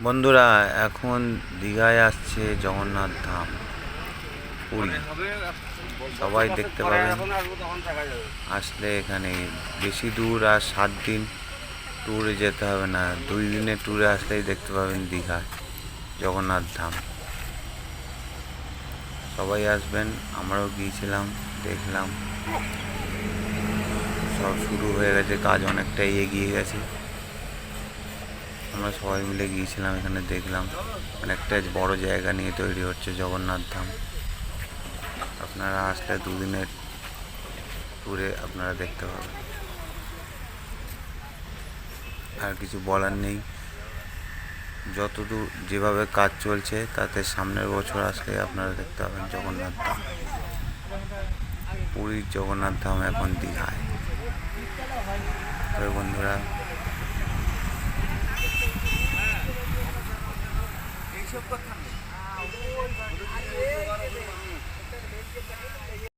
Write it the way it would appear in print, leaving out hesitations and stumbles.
বন্ধুরা, এখন দীঘায় আসছে জগন্নাথ ধাম পুরী। সবাই দেখতে পাবেন আসলে। এখানে বেশি দূর আর 7 দিন ট্যুরে যেতে হবে না, 2 দিনের ট্যুরে আসলেই দেখতে পাবেন দীঘায় জগন্নাথ ধাম। সবাই আসবেন, আমরাও গিয়েছিলাম, দেখলাম। সব শুরু হয়ে গেছে, কাজ অনেকটাই এগিয়ে গেছে। আমরা সবাই মিলে গিয়েছিলাম, এখানে দেখলাম অনেকটা বড় জায়গা নিয়ে তৈরি হচ্ছে জগন্নাথ ধাম। আপনারা আসলে 2 দিনের ট্যুরে আপনারা দেখতে পাবেন। আর কিছু বলার নেই, যতদূর যেভাবে কাজ চলছে তাতে সামনের বছর আসলে আপনারা দেখতে পাবেন জগন্নাথ ধাম। পুরীর জগন্নাথ ধাম এখন দীঘায়। তবে বন্ধুরা, এইসব কথা